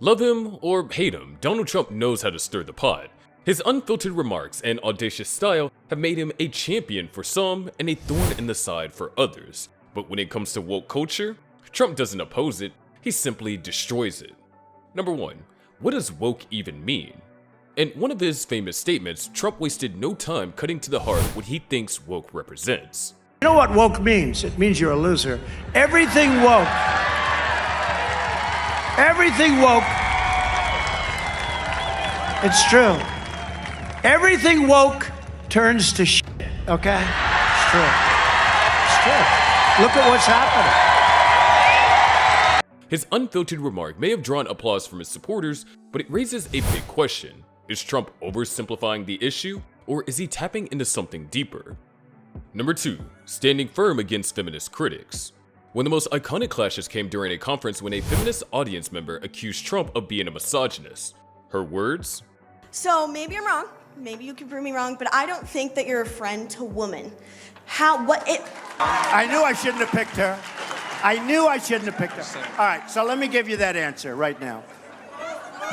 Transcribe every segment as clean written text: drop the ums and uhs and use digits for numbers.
Love him or hate him, Donald Trump knows how to stir the pot. His unfiltered remarks and audacious style have made him a champion for some and a thorn in the side for others. But when it comes to woke culture, Trump doesn't oppose it, he simply destroys it. Number 1. What does woke even mean? In one of his famous statements, Trump wasted no time cutting to the heart what he thinks woke represents. You know what woke means? It means you're a loser. Everything woke. Everything woke. It's true. Everything woke turns to shit, okay? It's true. It's true. Look at what's happening. His unfiltered remark may have drawn applause from his supporters, but it raises a big question. Is Trump oversimplifying the issue, or is he tapping into something deeper? Number 2. Standing firm against feminist critics. One of the most iconic clashes came during a conference when a feminist audience member accused Trump of being a misogynist. Her words? So maybe I'm wrong, maybe you can prove me wrong, but I don't think that you're a friend to women. I knew I shouldn't have picked her. I knew I shouldn't have picked her. All right, so let me give you that answer right now.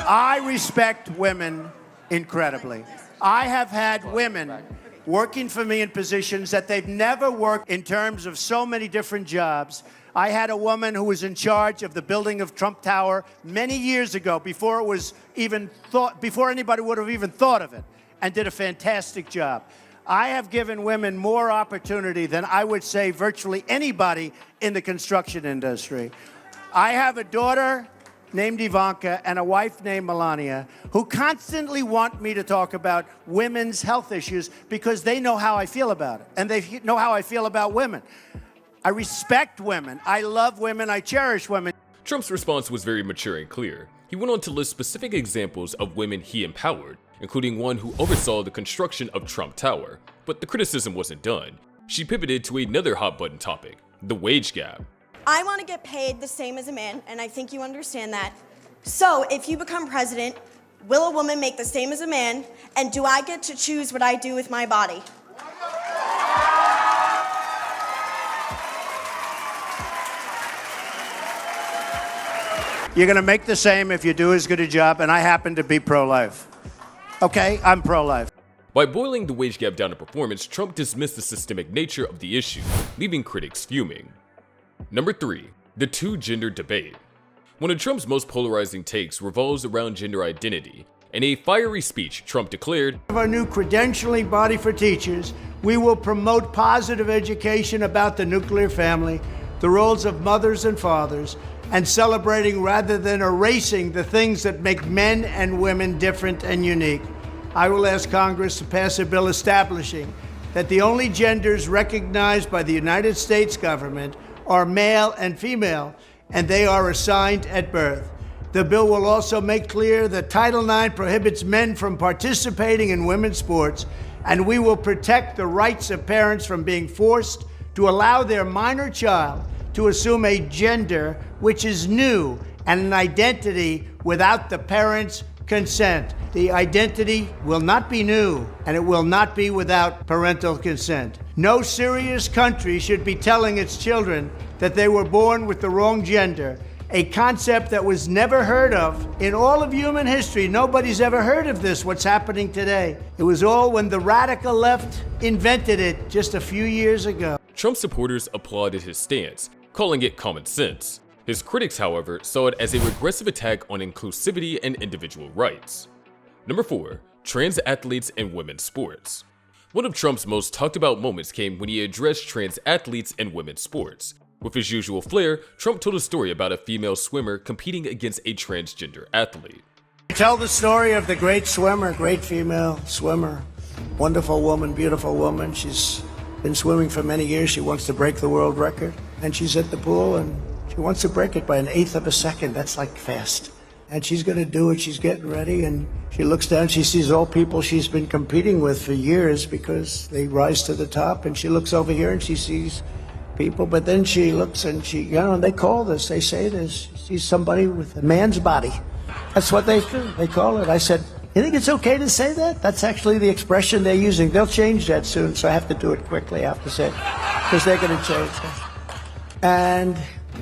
I respect women incredibly. I have had women working for me in positions that they've never worked in terms of so many different jobs. I had a woman who was in charge of the building of Trump Tower many years ago, before anybody would have even thought of it, and did a fantastic job. I have given women more opportunity than I would say virtually anybody in the construction industry. I have a daughter named Ivanka and a wife named Melania who constantly want me to talk about women's health issues because they know how I feel about it, and they know how I feel about women. I respect women, I love women, I cherish women. Trump's response was very mature and clear. He went on to list specific examples of women he empowered, including one who oversaw the construction of Trump Tower. But the criticism wasn't done. She pivoted to another hot-button topic, the wage gap. I want to get paid the same as a man, and I think you understand that. So if you become president, will a woman make the same as a man, and do I get to choose what I do with my body? You're going to make the same if you do as good a job, and I happen to be pro-life. Okay, I'm pro-life. By boiling the wage gap down to performance, Trump dismissed the systemic nature of the issue, leaving critics fuming. Number 3. The two-gender debate. One of Trump's most polarizing takes revolves around gender identity. In a fiery speech, Trump declared, Of our new credentialing body for teachers, we will promote positive education about the nuclear family, the roles of mothers and fathers, and celebrating rather than erasing the things that make men and women different and unique. I will ask Congress to pass a bill establishing that the only genders recognized by the United States government are male and female, and they are assigned at birth. The bill will also make clear that Title IX prohibits men from participating in women's sports, and we will protect the rights of parents from being forced to allow their minor child to assume a gender which is new and an identity without the parents' consent. The identity will not be new, and it will not be without parental consent. No serious country should be telling its children that they were born with the wrong gender, a concept that was never heard of in all of human history. Nobody's ever heard of this, what's happening today. It was all when the radical left invented it just a few years ago. Trump supporters applauded his stance, calling it common sense. His critics, however, saw it as a regressive attack on inclusivity and individual rights. Number 4. Trans athletes in women's sports. One of Trump's most talked about moments came when he addressed trans athletes in women's sports. With his usual flair, Trump told a story about a female swimmer competing against a transgender athlete. Tell the story of the great swimmer, great female swimmer, wonderful woman, beautiful woman. She's been swimming for many years. She wants to break the world record. And she's at the pool and she wants to break it by 1/8 of a second. That's like fast. And she's going to do it. She's getting ready. And she looks down. She sees all people she's been competing with for years because they rise to the top. And she looks over here and she sees people. But then she looks and and they call this. They say this. She sees somebody with a man's body. That's what they do. They call it. I said, you think it's okay to say that? That's actually the expression they're using. They'll change that soon. So I have to do it quickly. I have to say it because they're going to change it. And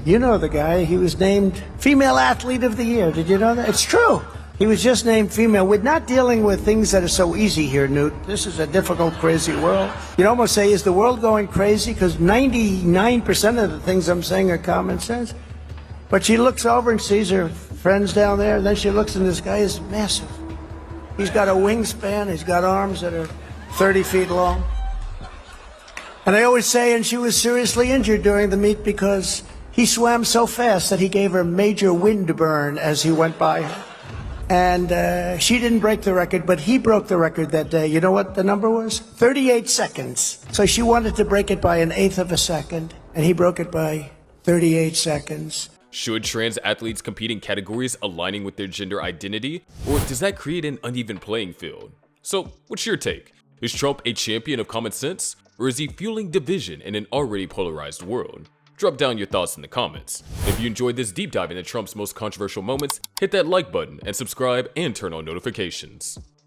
You know the guy. He was named Female Athlete of the Year. Did you know that? It's true. He was just named female. We're not dealing with things that are so easy here, Newt. This is a difficult, crazy world. You'd almost say, is the world going crazy? Because 99% of the things I'm saying are common sense. But she looks over and sees her friends down there, and then she looks, and this guy is massive. He's got a wingspan. He's got arms that are 30 feet long. And I always say, and she was seriously injured during the meet because he swam so fast that he gave her major wind burn as he went by her. And she didn't break the record, but he broke the record that day. You know what the number was? 38 seconds. So she wanted to break it by 1/8 of a second, and he broke it by 38 seconds. Should trans athletes compete in categories aligning with their gender identity, or does that create an uneven playing field? So, what's your take? Is Trump a champion of common sense, or is he fueling division in an already polarized world? Drop down your thoughts in the comments. If you enjoyed this deep dive into Trump's most controversial moments, hit that like button and subscribe and turn on notifications.